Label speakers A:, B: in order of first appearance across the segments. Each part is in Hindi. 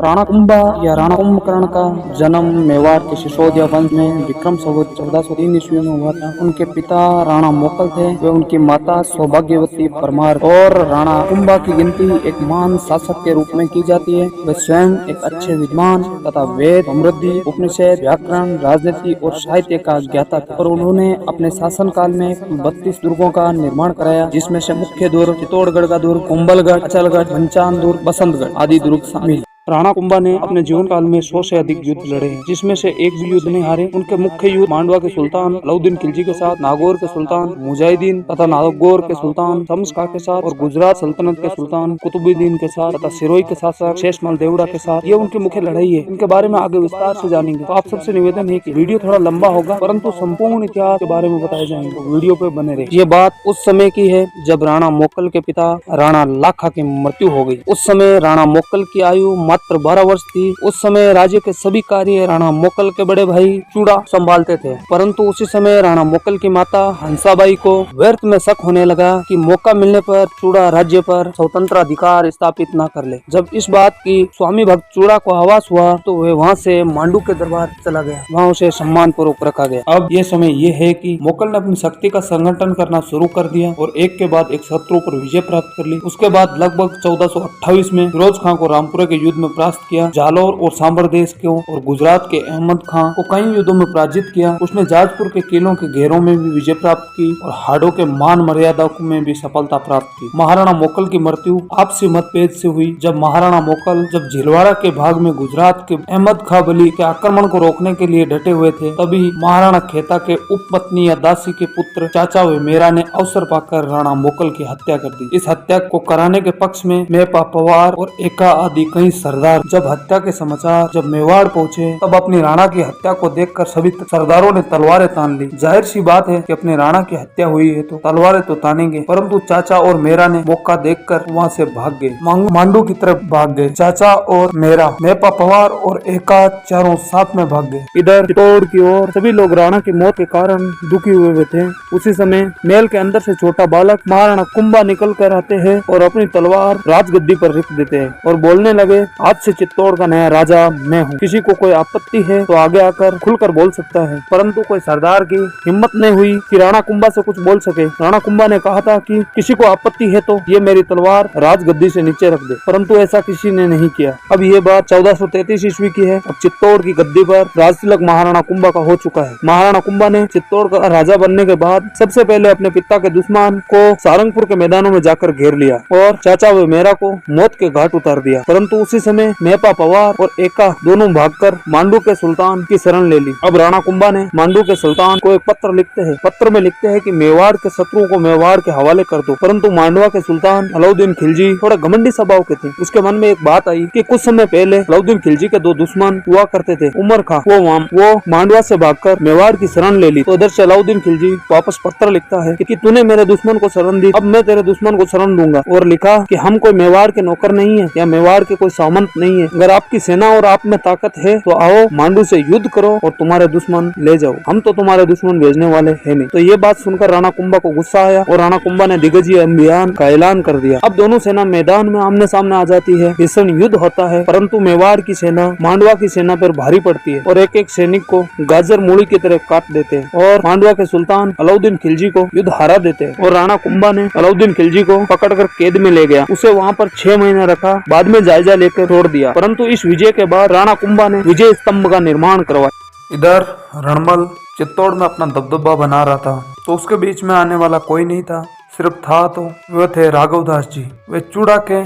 A: राणा कुंभा या राणा कुंभकर्ण का जन्म मेवाड़ के सिसोदिया वंश में विक्रम संवत 1403 ईस्वी में हुआ था। उनके पिता राणा मोकल थे वे उनकी माता सौभाग्यवती परमार। और राणा कुंभा की गिनती एक महान शासक के रूप में की जाती है। वे स्वयं एक अच्छे विद्वान तथा वेद, समृद्धि, उपनिषद, व्याकरण, राजनीति और साहित्य का ज्ञाता थे। और उन्होंने अपने शासन काल में 32 दुर्गों का निर्माण कराया, जिसमें से मुख्य दुर्ग चित्तौड़गढ़ का दुर्ग, कुंभलगढ़, अचलगढ़, घनचांद दुर्ग, बसंतगढ़ आदि दुर्ग शामिल। राणा कुंभा ने अपने जीवन काल में 100 से अधिक युद्ध लड़े हैं, जिसमें से एक भी युद्ध नहीं हारे। उनके मुख्य युद्ध मांडवा के सुल्तान अलाउद्दीन खिलजी के साथ, नागौर के सुल्तान मुजाहिदीन तथा नागौर के सुल्तान शम्स खां के साथ, और गुजरात सल्तनत के सुल्तान कुतुबुद्दीन के साथ तथा सिरोही के शासक शेषमल देवड़ा के साथ, ये उनकी मुख्य लड़ाई है। इनके बारे में आगे विस्तार से जानेंगे। तो आप सबसे निवेदन है कि वीडियो थोड़ा लंबा होगा, परंतु संपूर्ण इतिहास के बारे में बताए जाएंगे, तो वीडियो पे बने रहे। ये बात उस समय की है जब राणा मोकल के पिता राणा लाखा की मृत्यु हो गई। उस समय राणा मोकल की आयु मात्र 12 वर्ष थी। उस समय राज्य के सभी कार्य राणा मोकल के बड़े भाई चूड़ा संभालते थे, परंतु उसी समय राणा मोकल की माता हंसाबाई को व्यर्थ में शक होने लगा कि मौका मिलने पर चूड़ा राज्य पर स्वतंत्र अधिकार स्थापित न कर ले। जब इस बात की स्वामी भक्त चूड़ा को आवाज हुआ तो वे वहाँ से मांडू के दरबार चला गया। वहाँ उसे सम्मान पूर्वक रखा गया। अब यह समय ये है कि मोकल ने अपनी शक्ति का संगठन करना शुरू कर दिया और एक के बाद एक शत्रु पर विजय प्राप्त कर ली। उसके बाद लगभग 1428 में फिरोज खां को रामपुरा के युद्ध में परास्त किया। जालौर और सांबर देश को और गुजरात के अहमद खां को कई युद्धों में पराजित किया। उसने जाजपुर के किलों के घेरों में भी विजय प्राप्त की और हाड़ों के मान मर्यादा में भी सफलता प्राप्त की। महाराणा मोकल की मृत्यु आपसी मतभेद से हुई। जब महाराणा मोकल जब झिलवाड़ा के भाग में गुजरात के अहमद खां बली के आक्रमण को रोकने के लिए डटे हुए थे, तभी महाराणा खेता के उपपत्नी या दासी के पुत्र चाचा वेमेरा ने अवसर पाकर राणा मोकल की हत्या कर दी। इस हत्या को कराने के पक्ष में मेपा पवार और एका आदि कई सरदार जब हत्या के समाचार जब मेवाड़ पहुंचे, तब अपनी राणा की हत्या को देखकर सभी सरदारों ने तलवारें तान ली। जाहिर सी बात है कि अपने राणा की हत्या हुई है तो तलवारें तो तानेंगे, परंतु चाचा और मेरा ने मौका देखकर वहां से भाग गए, मांडू की तरफ भाग गए। चाचा और मेरा, मेपा पवार और एका चारों साथ में भाग गए। इधर चित्तौड़ की ओर सभी लोग राणा की मौत के कारण दुखी हुए थे। उसी समय महल के अंदर से छोटा बालक महाराणा कुंभा निकल कर आते हैं और अपनी तलवार राजगद्दी पर रख देते हैं और बोलने लगे, आज से चित्तौड़ का नया राजा मैं हूँ। किसी को कोई आपत्ति है तो आगे आकर खुलकर बोल सकता है। परंतु कोई सरदार की हिम्मत नहीं हुई कि राणा कुंभा से कुछ बोल सके। राणा कुंभा ने कहा था कि किसी को आपत्ति है तो ये मेरी तलवार राजगद्दी से नीचे रख दे, परंतु ऐसा किसी ने नहीं किया। अब ये बात 1433 ईस्वी की है। अब चित्तौड़ की गद्दी पर राजतिलक महाराणा कुंभा का हो चुका है। महाराणा कुंभा ने चित्तौड़ का राजा बनने के बाद सबसे पहले अपने पिता के दुश्मन को सारंगपुर के मैदानों में जाकर घेर लिया और चाचा वेमेरा को मौत के घाट उतार दिया। परंतु उसी समय मेपा पवार और एका दोनों भागकर मांडू के सुल्तान की शरण ले ली। अब राणा कुंभा ने मांडू के सुल्तान को एक पत्र लिखते हैं। पत्र में लिखते हैं कि मेवाड़ के शत्रुओं को मेवाड़ के हवाले कर दो। परंतु मांडवा के सुल्तान अलाउद्दीन खिलजी थोड़ा घमंडी स्वभाव के थे। उसके मन में एक बात आई कि कुछ समय पहले अलाउद्दीन खिलजी के 2 दुश्मन हुआ करते थे। उमर खां वो मांडवा से भागकर मेवाड़ की शरण ले ली। तो उधर से अलाउद्दीन खिलजी वापस पत्र लिखता है कि तूने मेरे दुश्मन को शरण दी, अब मैं तेरे दुश्मन को शरण दूंगा। और लिखा कि हम कोई मेवाड़ के नौकर नहीं है या मेवाड़ के कोई सामंत नहीं है। अगर आपकी सेना और आप में ताकत है तो आओ मांडू से युद्ध करो और तुम्हारे दुश्मन ले जाओ, हम तो तुम्हारे दुश्मन भेजने वाले हैं नहीं। तो ये बात सुनकर राणा कुंभा को गुस्सा आया और राणा कुंभा ने दिग्विजय अभियान का ऐलान कर दिया। अब दोनों सेना मैदान में आमने सामने आ जाती है। भीषण युद्ध होता है, परंतु मेवाड़ की सेना मांडवा की सेना पर भारी पड़ती है और एक एक सैनिक को गाजर मूली की तरह काट देते हैं और मांडवा के सुल्तान अलाउद्दीन खिलजी को युद्ध हरा देते हैं। और राणा कुंभा ने अलाउद्दीन खिलजी को पकड़कर कैद में ले गया। उसे वहाँ पर 6 महीने रखा, बाद में जायजा लेकर छोड़ दिया। परंतु इस विजय के बाद राणा कुंभा ने विजय स्तंभ का निर्माण करवाया। इधर रणमल चित्तौड़ में अपना दबदबा बना रहा था, तो उसके बीच में आने वाला कोई नहीं था। सिर्फ था तो वे थे राघवदास जी। वे चूड़ा के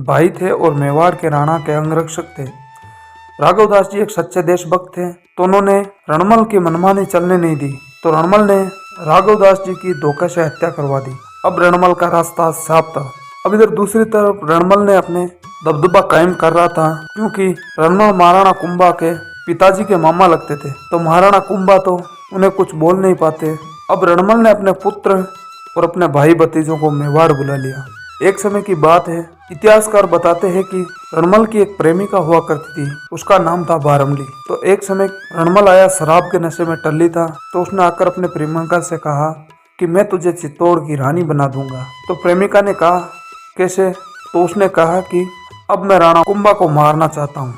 A: भाई थे और मेवाड़ के राणा के अंगरक्षक थे। राघवदास जी एक सच्चे देशभक्त थे, तो उन्होंने रणमल की मनमानी चलने नहीं दी। तो रणमल ने राघवदास जी की धोखे से हत्या करवा दी। अब रणमल का रास्ता साफ था। अब इधर दूसरी तरफ रणमल ने अपने दबदबा कायम कर रहा था, क्योंकि रणमल महाराणा कुंभा के पिताजी के मामा लगते थे। तो महाराणा कुंभा तो उन्हें कुछ बोल नहीं पाते। अब रणमल ने अपने पुत्र और अपने भाई भतीजों को मेवाड़ बुला लिया। एक समय की बात है, इतिहासकार बताते हैं कि रणमल की एक प्रेमिका हुआ करती थी, उसका नाम था बारमली। तो एक समय रणमल आया, शराब के नशे में टल्ली था। तो उसने आकर अपने प्रेमिका से कहा कि मैं तुझे चित्तौड़ की रानी बना दूंगा। तो प्रेमिका ने कहा कैसे? तो उसने कहा कि अब मैं राणा कुंभा को मारना चाहता हूँ।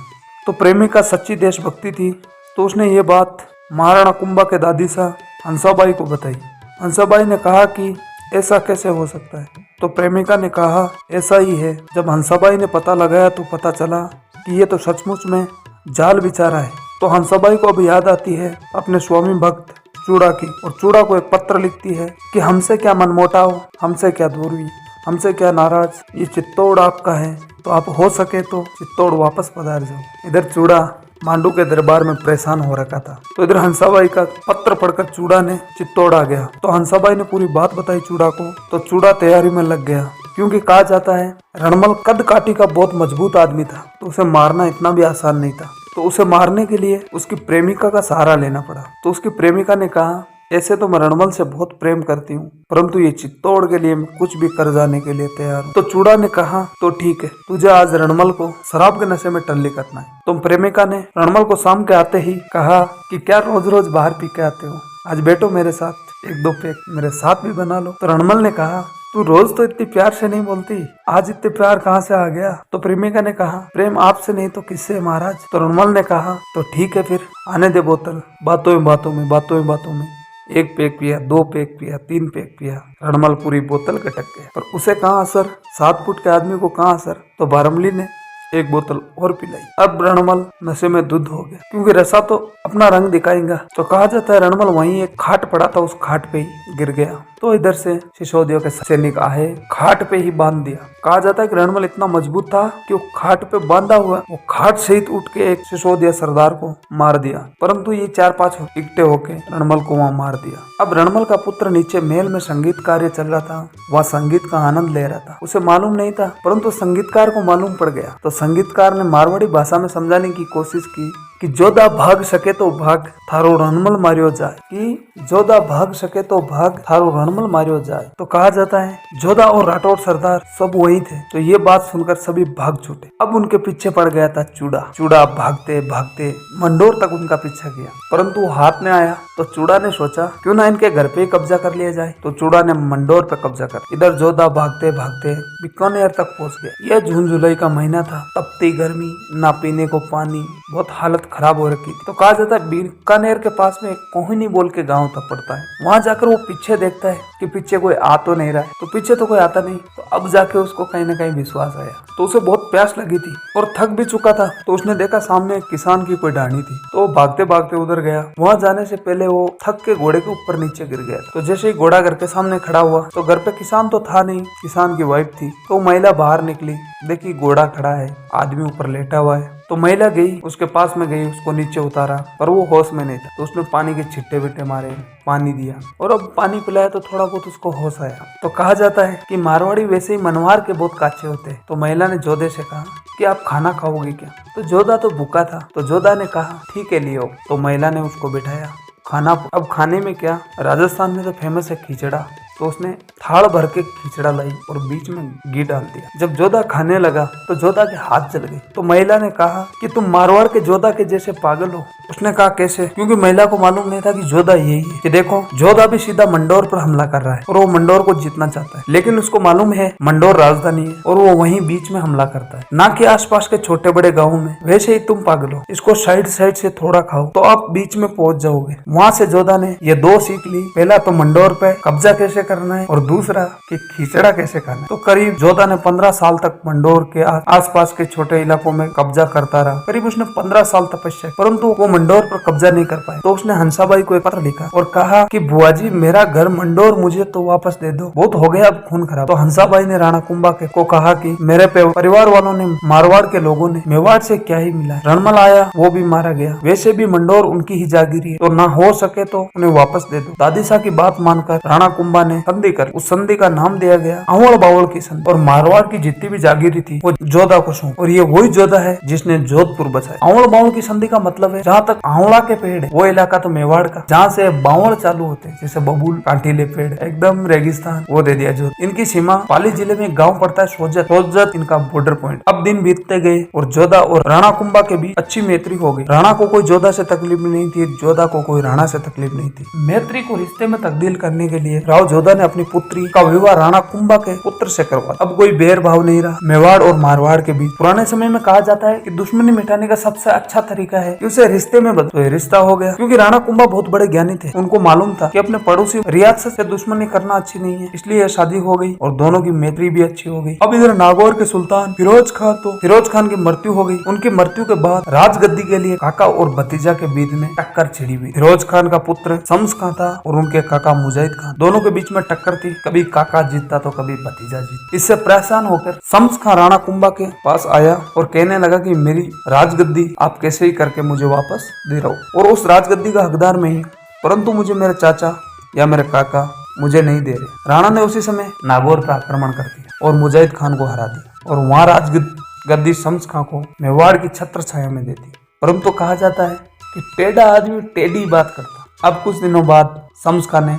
A: तो प्रेमिका सच्ची देशभक्ति थी, तो उसने ये बात महाराणा कुंभा के दादी सा हंसाबाई को बताई। हंसाबाई ने कहा कि ऐसा कैसे हो सकता है? तो प्रेमिका ने कहा ऐसा ही है। जब हंसाबाई ने पता लगाया तो पता चला कि ये तो सचमुच में जाल बिचारा है। तो हंसाबाई को अब याद आती है अपने स्वामी भक्त चूड़ा की, और चूड़ा को एक पत्र लिखती है कि हमसे क्या मनमुटाव, हमसे क्या दूरी, हमसे क्या नाराज, ये चित्तौड़ आपका है, तो आप हो सके तो चित्तौड़ वापस पधार जाओ। इधर चूड़ा मांडू के दरबार में परेशान हो रखा था, तो इधर हंसाबाई का पत्र पढ़कर चूड़ा ने चित्तौड़ आ गया। तो हंसाबाई ने पूरी बात बताई चूड़ा को, तो चूड़ा तैयारी में लग गया, क्योंकि कहा जाता है रणमल कद काठी का बहुत मजबूत आदमी था, तो उसे मारना इतना भी आसान नहीं था। तो उसे मारने के लिए उसकी प्रेमिका का सहारा लेना पड़ा। तो उसकी प्रेमिका ने कहा ऐसे तो मैं रणमल से बहुत प्रेम करती हूँ, परंतु ये चित्तौड़ के लिए मैं कुछ भी कर जाने के लिए तैयार हूँ। तो चूड़ा ने कहा तो ठीक है, तुझे आज रणमल को शराब के नशे में टल्ली करना है। तो प्रेमिका ने रणमल को शाम के आते ही कहा कि क्या रोज रोज बाहर पी के आते हो, आज बैठो मेरे साथ, एक दो पैक मेरे साथ भी बना लो। तो रणमल ने कहा तू रोज तो इतनी प्यार से नहीं बोलती, आज इतने प्यार कहाँ से आ गया? तो प्रेमिका ने कहा प्रेम आपसे नहीं तो किससे महाराज? तो रणमल ने कहा तो ठीक है फिर आने दे बोतल, बातों में बातों में बातों में बातों में एक पैक पिया, दो पैक पिया, तीन पैक पिया, रणमल पूरी बोतल के टक गया। पर उसे कहाँ असर, 7 फुट के आदमी को कहाँ असर? तो बारमली ने एक बोतल और पिलाई। अब रणमल नशे में धुत हो गया, क्योंकि रसा तो अपना रंग दिखाएगा। तो कहा जाता है रणमल वहीं एक खाट पड़ा था, उस खाट पे ही गिर गया। तो इधर से सिसोदिया के सैनिक आए, खाट पे ही बांध दिया। कहा जाता है कि रणमल इतना मजबूत था कि वो खाट पे बांधा हुआ वो खाट सहित उठ के एक सिसोदिया सरदार को मार दिया, परंतु ये 4-5 इकट्ठे होके रणमल को वहां मार दिया। अब रणमल का पुत्र नीचे महल में संगीत कार्य चल रहा था, वह संगीत का आनंद ले रहा था। उसे मालूम नहीं था, परंतु संगीतकार को मालूम पड़ गया। तो संगीतकार ने मारवाड़ी भाषा में समझाने की कोशिश की कि जोधा भाग सके तो भाग, थारो रणमल मारियो जाए, कि जोधा भाग सके तो भाग, थारो रणमल मारियो जाए। तो कहा जाता है जोधा और राठौर सरदार सब वही थे। तो ये बात सुनकर सभी भाग छूटे। अब उनके पीछे पड़ गया था चूड़ा। चूड़ा भागते भागते मंडोर तक उनका पीछा किया, परंतु वो हाथ में आया। तो चूड़ा ने सोचा क्यों ना इनके घर पे ही कब्जा कर लिया जाए। तो चूड़ा ने मंडोर पे कब्जा कर, इधर जोधा भागते भागते बीकानेर तक पहुंच गया। यह जून जुलाई का महीना था, तपती गर्मी, ना पीने को पानी, बहुत हालत खराब हो रखी थी। तो कहा जाता है बीकानेर के पास में कोहिनी बोल के गांव तक पड़ता है। वहां जाकर वो पीछे देखता है कि पीछे कोई आ तो नहीं रहा है। तो पीछे तो कोई आता नहीं। तो अब जाके उसको कहीं ना कहीं विश्वास आया। तो उसे बहुत प्यास लगी थी और थक भी चुका था। तो उसने देखा सामने एक किसान की कोई ढाणी थी। तो वो भागते भागते उधर गया। वहां जाने से पहले वो थक के घोड़े के ऊपर नीचे गिर गया। तो जैसे ही घोड़ा घर के सामने खड़ा हुआ तो घर पे किसान तो था नहीं, किसान की वाइफ थी। तो महिला बाहर निकली, देखी घोड़ा खड़ा है, आदमी ऊपर लेटा हुआ है। तो महिला गई, उसके पास में गई, उसको नीचे उतारा, पर वो होश में नहीं था। तो उसने पानी के छिट्टे विट्टे मारे, पानी दिया, और अब पानी पिलाया तो थोड़ा बहुत उसको होश आया। तो कहा जाता है कि मारवाड़ी वैसे ही मनवार के बहुत काचे होते हैं। तो महिला ने जोधे से कहा कि आप खाना खाओगे क्या? तो जोधा तो भूखा था। तो जोधा ने कहा ठीक है लियो। तो महिला ने उसको बिठाया खाना। अब खाने में क्या, राजस्थान में तो फेमस है खिचड़ा। तो उसने थाल भर के खिचड़ा लाई और बीच में घी डाल दिया। जब जोधा खाने लगा तो जोधा के हाथ जल गए। तो महिला ने कहा कि तुम मारवाड़ के जोधा के जैसे पागल हो। उसने कहा कैसे? क्योंकि महिला को मालूम नहीं था कि जोधा यही है। कि देखो जोधा भी सीधा मंडोर पर हमला कर रहा है और वो मंडोर को जीतना चाहता है, लेकिन उसको मालूम है मंडोर राजधानी है और वो वहीं बीच में हमला करता है, ना कि आसपास के छोटे बड़े गाँव में। वैसे ही तुम पागल हो, इसको साइड साइड से थोड़ा खाओ तो आप बीच में पहुंच जाओगे। वहां से जोधा ने ये 2 सीख ली, पहला तो मंडोर पे कब्जा कैसे करना है और दूसरा कि खिचड़ा कैसे खाना है। तो करीब जोधा ने 15 साल तक मंडोर के आसपास के छोटे इलाकों में कब्जा करता रहा। करीब उसने 15 साल तपस्या, परंतु वो मंडोर पर कब्जा नहीं कर पाए। तो उसने हंसाबाई को एक पत्र लिखा और कहा कि बुआ जी मेरा घर मंडोर मुझे तो वापस दे दो, बहुत हो गया अब खून खराब। तो हंसाबाई ने राणा कुंभा को कहा कि मेरे परिवार वालों ने, मारवाड़ के लोगों ने मेवाड़ से क्या ही मिला, रणमल आया वो भी मारा गया, वैसे भी मंडोर उनकी ही जागीरी है, तो ना हो सके तो उन्हें वापस दे दो। दादी सा की बात मानकर राणा कुंभा ने संधि कर, उस संधि का नाम दिया गया अवल बावल की संधि। और मारवाड़ की जितनी भी जागीरी थी वो जोधा को सौंप, और ये वही जोधा है जिसने जोधपुर बचाया। अवल बावल की संधि का मतलब है जहाँ
B: वहाँ तक आंवला के पेड़ है, वो इलाका तो मेवाड़ का जहाँ से बावड़ चालू होते हैं, जैसे बबूल कांटीले पेड़, एकदम रेगिस्तान, वो दे दिया जो। इनकी सीमा पाली जिले में गाँव पड़ता है सोजत इनका बॉर्डर पॉइंट। अब दिन बीतते गए और जोधा और राणा कुंभा के बीच अच्छी मैत्री हो गई। राणा को कोई जोधा से तकलीफ नहीं थी, जोधा को कोई राणा से तकलीफ नहीं थी। मैत्री को रिश्ते में तब्दील करने के लिए राव जोधा ने अपनी पुत्री का विवाह राणा कुंभा के पुत्र से करवा। अब कोई बैर भाव नहीं रहा मेवाड़ और मारवाड़ के बीच। पुराने समय में कहा जाता है कि दुश्मनी मिटाने का सबसे अच्छा तरीका है कि उसे रिश्ते में बदलो। तो रिश्ता हो गया, क्योंकि राणा कुंभा बहुत बड़े ज्ञानी थे। उनको मालूम था कि अपने पड़ोसी रियासत से दुश्मनी करना अच्छी नहीं है, इसलिए शादी हो गई और दोनों की मैत्री भी अच्छी हो गई। अब इधर नागौर के सुल्तान फिरोज खान की मृत्यु हो गई। उनकी मृत्यु के बाद राजगद्दी के लिए काका और भतीजा के बीच में टक्कर छिड़ी हुई। फिरोज खान का पुत्र शम्स खान था और उनके काका मुजाहिद खान, दोनों के बीच में टक्कर थी। कभी काका जीतता तो कभी भतीजा जीतता। इससे परेशान होकर शम्स खान राणा कुंभा के पास आया और कहने लगा कि मेरी राजगद्दी आप कैसे ही करके मुझे वापस दे रहो, और उस राजगद्दी का हकदार मैं ही, परंतु मुझे मेरे चाचा या मेरे काका मुझे नहीं दे रहे। राणा ने उसी समय नागौर पर आक्रमण कर दिया और मुजाहिद खान को हरा दिया और वहां राजगद्दी शम्स खान को मेवाड़ की छत्र छाया में दे दी। परंतु कहा जाता है कि टेढ़ा आदमी टेढ़ी बात करता। अब कुछ दिनों बाद शम्स खान ने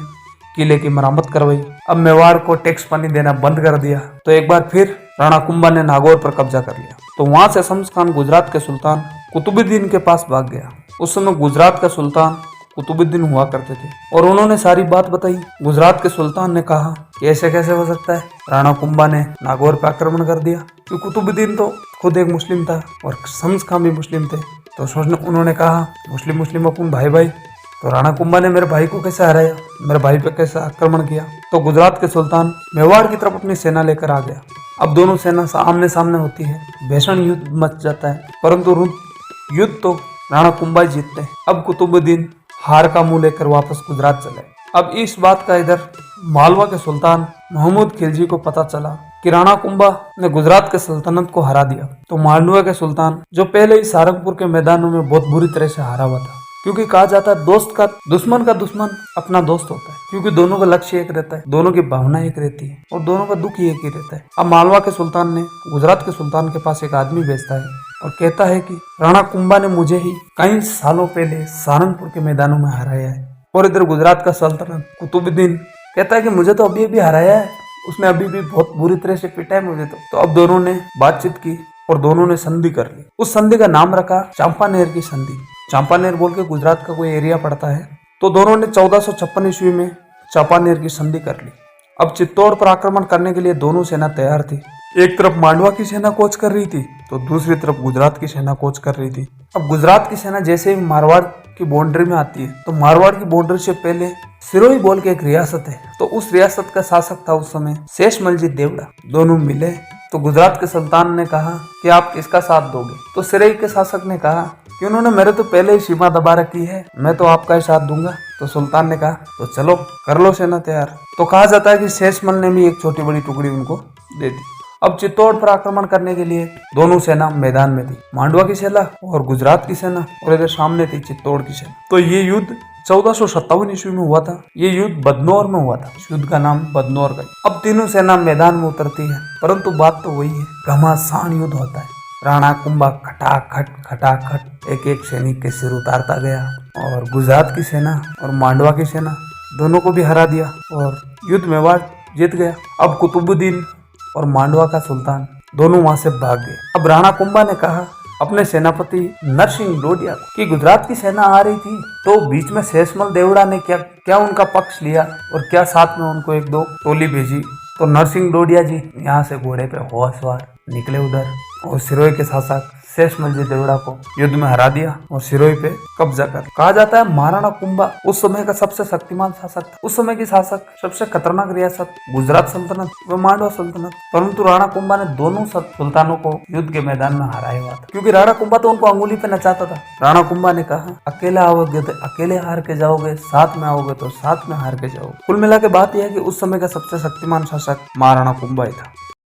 B: किले की मरम्मत करवाई। अब मेवाड़ को टैक्स पानी देना बंद कर दिया, तो एक बार फिर राणा कुंभा ने नागौर पर कब्जा कर लिया। तो वहां से शम्स खान गुजरात के सुल्तान कुतुबुद्दीन के पास भाग गया। उस समय गुजरात का सुल्तान कुतुबुद्दीन हुआ करते थे और उन्होंने सारी बात बताई। गुजरात के सुल्तान ने कहा कि ऐसे कैसे हो सकता है, राणा कुंभा ने नागौर पर आक्रमण कर दिया, क्योंकि कुतुबुद्दीन तो खुद एक मुस्लिम था और शम्स खान भी मुस्लिम थे। तो उन्होंने कहा मुस्लिम अपन भाई, तो राणा कुंभा ने मेरे भाई को कैसे हराया, मेरे भाई पे कैसे आक्रमण किया। तो गुजरात के सुल्तान मेवाड़ की तरफ अपनी सेना लेकर आ गया। अब दोनों सेना आमने सामने होती है, भीषण युद्ध मच जाता है, परंतु युद्ध तो राणा कुंभा जीतते हैं। अब कुतुबुद्दीन हार का मुंह लेकर वापस गुजरात चले। अब इस बात का इधर मालवा के सुल्तान महमूद खिलजी को पता चला कि राणा कुंभा ने गुजरात के सल्तनत को हरा दिया। तो मांडवा के सुल्तान, जो पहले ही सारंगपुर के मैदानों में बहुत बुरी तरह से हारा हुआ था, क्योंकि कहा जाता है दुश्मन का दुश्मन अपना दोस्त होता है, क्योंकि दोनों का लक्ष्य एक रहता है, दोनों की भावना एक रहती है और दोनों का दुख ही एक ही रहता है। अब मालवा के सुल्तान ने गुजरात के सुल्तान के पास एक आदमी भेजता है और कहता है कि राणा कुंभा ने मुझे ही कई सालों पहले सारंगपुर के मैदानों में हराया है। और इधर गुजरात का सल्तनत कुतुबुद्दीन कहता है कि मुझे तो अभी हराया है, उसने अभी भी बहुत बुरी तरह से पीटा है मुझे। तो अब दोनों ने बातचीत की और दोनों ने संधि कर ली। उस संधि का नाम रखा चांपानेर की संधि। चांपानेर बोल के गुजरात का कोई एरिया पड़ता है। तो दोनों ने 1456 ईस्वी में चांपानेर की संधि कर ली। अब चित्तौड़ पर आक्रमण करने के लिए दोनों सेना तैयार थी। एक तरफ मांडवा की सेना कूच कर रही थी तो दूसरी तरफ गुजरात की सेना कूच कर रही थी। अब गुजरात की सेना जैसे ही मारवाड़ की बाउंड्री में आती है, तो मारवाड़ की बाउंड्री से पहले सिरोही बोल के एक रियासत है, तो उस रियासत का शासक था उस समय शेषमलजी देवड़ा। दोनों मिले तो गुजरात के सुल्तान ने कहा कि आप किसका साथ दोगे। तो सिरोही के शासक ने कहा कि उन्होंने मेरे तो पहले ही सीमा दबा रखी है, मैं तो आपका ही साथ दूंगा। तो सुल्तान ने कहा तो चलो कर लो सेना तैयार। तो कहा जाता है कि शेषमल ने भी एक छोटी बड़ी टुकड़ी उनको दे दी। अब चित्तौड़ पर आक्रमण करने के लिए दोनों सेना मैदान में थी, मांडवा की सेना और गुजरात की सेना, और इधर सामने थी चित्तौड़ की सेना। तो ये युद्ध 1457 ईस्वी में हुआ था। ये युद्ध बदनौर में हुआ था। इस युद्ध का नाम बदनौर का। अब तीनों सेना मैदान में उतरती है, परंतु बात तो वही है, घमासान युद्ध होता है। राणा कुंभा खटाखट एक एक सैनिक के सिर उतारता गया और गुजरात की सेना और मांडवा की सेना दोनों को भी हरा दिया और युद्ध मेवाड़ जीत गया। अब कुतुबुद्दीन और मांडवा का सुल्तान दोनों वहां से भाग गए। अब राणा कुंभा ने कहा अपने सेनापति नरसिंह डोडिया को कि गुजरात की सेना आ रही थी, तो बीच में शेषमल देवड़ा ने क्या उनका पक्ष लिया और क्या साथ में उनको एक दो टोली भेजी। तो नरसिंह डोडिया जी यहाँ से घोड़े पे होशवार निकले उधर और सिरोही के शासक शेषमलजी देवड़ा को युद्ध में हरा दिया और सिरोही पे कब्जा कर। कहा जाता है महाराणा कुंभा उस समय का सबसे शक्तिमान शासक था। उस समय की शासक सबसे खतरनाक रियासत गुजरात सल्तनत व मांडवा सल्तनत, परंतु राणा कुंभा ने दोनों सुल्तानों को युद्ध के मैदान में हराया हुआ था, क्योंकि राणा कुंभा तो उनको अंगुली पे नचाता था। राणा कुंभा ने कहा अकेले आओगे तो अकेले हार के जाओगे, साथ में आओगे तो साथ में हार के जाओगे। कुल मिला के बात यह है कि उस समय का सबसे शक्तिमान शासक महाराणा कुंभा ही था।